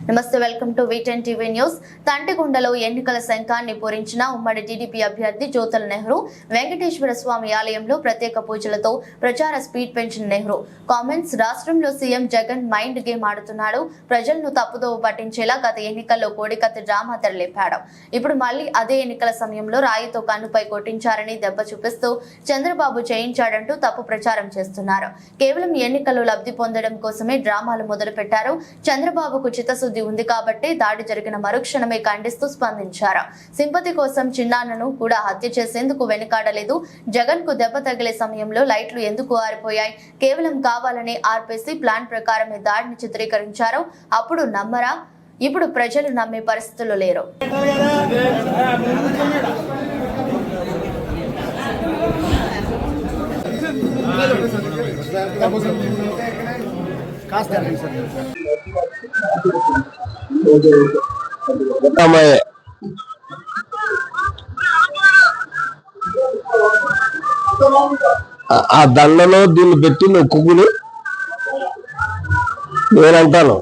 నమస్తే, welcome to V10 TV news. తంటిగుండలో ఎన్నికల శంఖాన్ని పూరించిన ఉమ్మడి టీడీపీ అభ్యర్థి జ్యోతుల నెహ్రూ వెంకటేశ్వర స్వామి ఆలయంలో ప్రత్యేక పూజలతో ప్రచార స్పీడ్ పెంచిన నెహ్రూ కామెంట్స్. రాష్ట్రంలో సీఎం జగన్ మైండ్ గేమ్ ఆడుతున్నాడు, ప్రజలను తప్పుదోవ పట్టించేలా గత ఎన్నికల్లో కోడికత్తి డ్రామా తెరలేపాడు. ఇప్పుడు మళ్లీ అదే ఎన్నికల సమయంలో రాయితో కన్నుపై కొట్టించారని దెబ్బ చూపిస్తూ చంద్రబాబు చేయించాడంటూ తప్పు ప్రచారం చేస్తున్నారు. కేవలం ఎన్నికల్లో లబ్ధి పొందడం కోసమే డ్రామాలు మొదలు పెట్టారు. చంద్రబాబుకు చిత్తశుద్ధి ఉంది కాబట్టి దాడి జరిగిన మరుక్షణమే ఖండిస్తూ స్పందించారు. సింపతి కోసం చిన్నాన్నను కూడా హత్య చేసేందుకు వెనుకాడలేదు. జగన్ కు దెబ్బ తగిలే సమయంలో లైట్లు ఎందుకు ఆరిపోయాయి? కేవలం కావాలనే ఆర్పేసి ప్లాన్ ప్రకారమే దాడిని చిత్రీకరించారు. అప్పుడు నమ్మరా? ఇప్పుడు ప్రజలు నమ్మే పరిస్థితుల్లో లేరు. ఆ దండలో దీన్ని పెట్టి నొక్కుని నేనంటాను,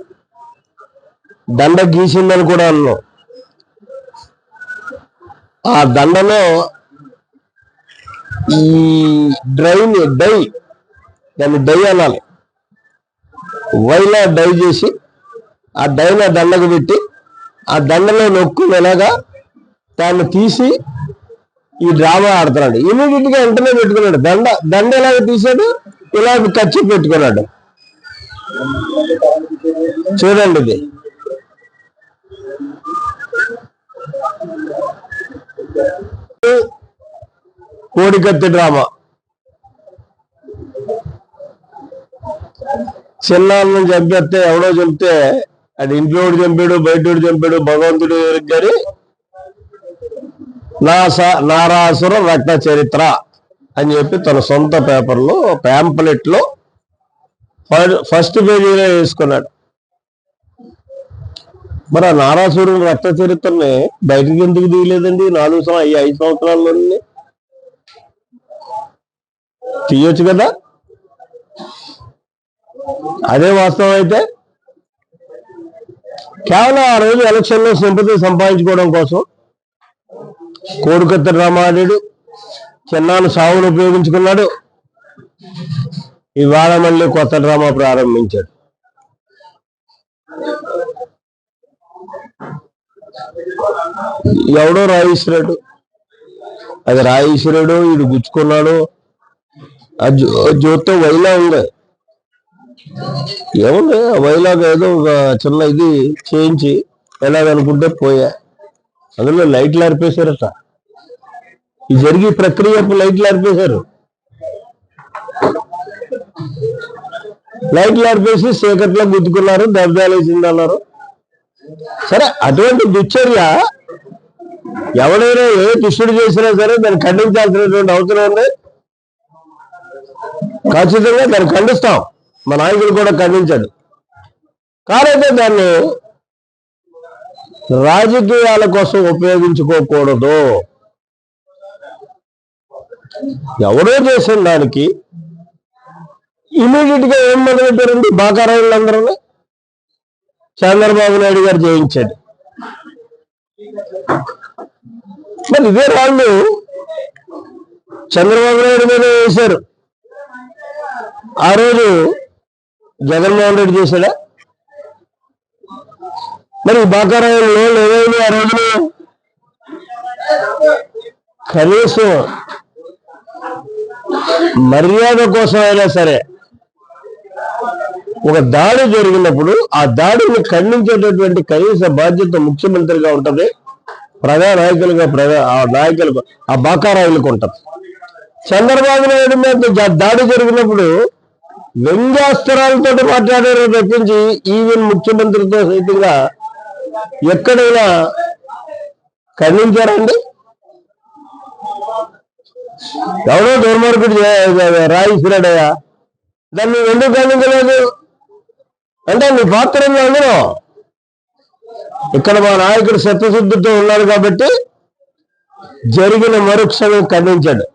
దండ గీసిందని కూడా అన్నాను. ఆ దండలో ఈ దాన్ని డై అనాలి, వైలా డై చేసి ఆ డైన దండకు పెట్టి ఆ దండలో నొక్కునేలాగా దాన్ని తీసి ఈ డ్రామా ఆడుతున్నాడు. ఇమీడియట్ గా వెంటనే పెట్టుకున్నాడు దండ ఎలాగ తీసాడు, ఇలా ఖర్చు పెట్టుకున్నాడు. చూడండి, ఇది కోడికత్తి డ్రామా. చిన్నాన్ని చంపేస్తే ఎవడో చెప్తే అది ఇంట్లోడు చంపాడు, బయటోడు చంపాడు, భగవంతుడు గారి నారాసుర రక్త చరిత్ర అని చెప్పి తన సొంత పేపర్లో ప్యాంప్లెట్ లో ఫస్ట్ పేజీలో వేసుకున్నాడు. మరి ఆ నారాసురుని రక్త చరిత్రని బయటకు ఎందుకు దిగలేదండి? 5 సంవత్సరాల్లో తీయొచ్చు కదా. అదే వాస్తవం అయితే కేవలం ఆ రోజు ఎలక్షన్ లో సింపతి సంపాదించుకోవడం కోసం కోడికత్తి డ్రామా ఆడాడు, చిన్నాను సావును ఉపయోగించుకున్నాడు. ఇవాళ మళ్ళీ కొత్త డ్రామా ప్రారంభించాడు. ఎవడో రాయిస్తున్నాడు, అది రాయిస్తున్నాడు, వీడు గుచ్చుకున్నాడు. ఆ జ్యోతితో వైలా ఉంది, ఏముంది వైలాగా ఏదో ఒక చిన్న ఇది చేయించి ఎలాగనుకుంటే పోయా. అందులో లైట్లు ఆర్పేశారట. ఈ జరిగి ప్రక్రియ లైట్లు ఆర్పేశారు. లైట్లు ఆర్పేసి చీకట్లో గుద్దుకున్నారు, దెబ్బలేసింది అన్నారు. సరే, అటువంటి దుశ్చర్య ఎవడైనా ఏ దుష్టుడు చేసినా సరే దాన్ని ఖండించాల్సినటువంటి అవసరం ఉంది. ఖచ్చితంగా దాన్ని ఖండిస్తాం. మా నాయకుడు కూడా ఖండించాడు. కాకపోతే దాన్ని రాజకీయాల కోసం ఉపయోగించుకోకూడదు. ఎవరో చేసిన దానికి ఇమీడియట్ గా ఏం మొదలుపెట్టారండి? బాకారాయిలందరూ చంద్రబాబు నాయుడు గారు చేయించాడు. మరి ఇదే వాళ్ళు చంద్రబాబు నాయుడు మీద వేశారు. ఆ రోజు జగన్మోహన్ రెడ్డి చేశాడా? మరి బాకారాయిలో ఏదైనా ఆ రోజున కనీసం మర్యాద కోసం అయినా సరే ఒక దాడి జరిగినప్పుడు ఆ దాడిని ఖండించేటటువంటి కనీస బాధ్యత ముఖ్యమంత్రిగా ఉంటుంది, ప్రజా నాయకులుగా ఆ బాకారాయిలకు ఉంటుంది. చంద్రబాబు నాయుడు మీద దాడి జరిగినప్పుడు వ్యంగ్యాస్త్రాలతో మాట్లాడారు తప్పించి ఈవెన్ ముఖ్యమంత్రితో సైతంగా ఎక్కడైనా ఖండించారండి? ఎవడో దుర్మార్గుడు రాయిస్తున్నాడయ్యా, దాన్ని ఎందుకు ఖండించలేదు అంటే నీ పాత్ర అందులో. ఇక్కడ మా నాయకుడు సత్యశుద్ధితో ఉన్నాడు కాబట్టి జరిగిన మరుక్షణం ఖండించాడు.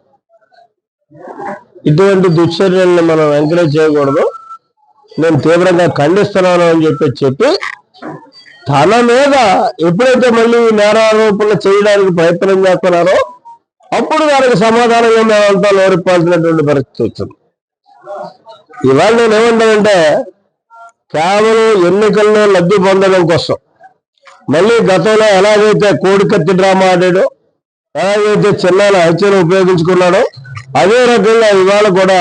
ఇటువంటి దుశ్చర్యలను మనం ఎంకరేజ్ చేయకూడదు. నేను తీవ్రంగా ఖండిస్తున్నాను అని చెప్పి తన మీద ఎప్పుడైతే మళ్ళీ నేరారోపణలు చేయడానికి ప్రయత్నం చేస్తున్నారో అప్పుడు దానికి సమాధానంగా మేమంతా లోరిపాల్సినటువంటి పరిస్థితి వచ్చింది. ఇవాళ నేను ఏమంటానంటే కేవలం ఎన్నికల్లో లబ్ధి పొందడం కోసం మళ్ళీ గతంలో ఎలాగైతే కోడికత్తి డ్రామా ఆడాడో, ఎలాగైతే చిన్నాల హత్యను ఉపయోగించుకున్నాడో అదే రకంగా ఇవాళ కూడా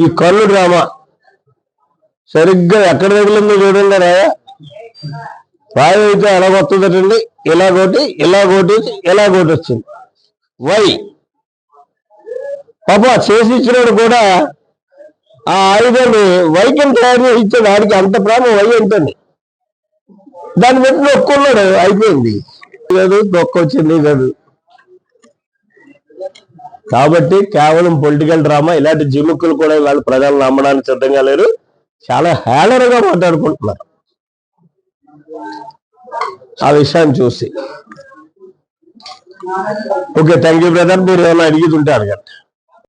ఈ కన్ను డ్రామా సరిగ్గా ఎక్కడ తగిలిందో చూడండి. రాయ అయితే ఎలాగొస్తుందటండి, ఇలాగోటి ఇలాగోటి ఇలాగోటి వచ్చింది. వై పాప చేసి ఇచ్చినాడు కూడా ఆ ఆయుధాన్ని వైకం తయారు చేసి ఇచ్చాడు. ఆడికి అంత ప్రేమ వై అంటండి. దాన్ని బట్టి నొక్కున్నాడు, అయిపోయింది కాదు, నొక్కొచ్చింది కాదు. కాబట్టి కేవలం పొలిటికల్ డ్రామా, ఇలాంటి జిమ్ముక్కులు కూడా వాళ్ళు ప్రజలు నమ్మడానికి సిద్ధంగా లేరు. చాలా హేళనగా మాట్లాడుకుంటున్నారు ఆ విషయాన్ని చూసి. Okay, thank you brother. మీరు ఏమైనా అడిగి ఉంటే అడగండి.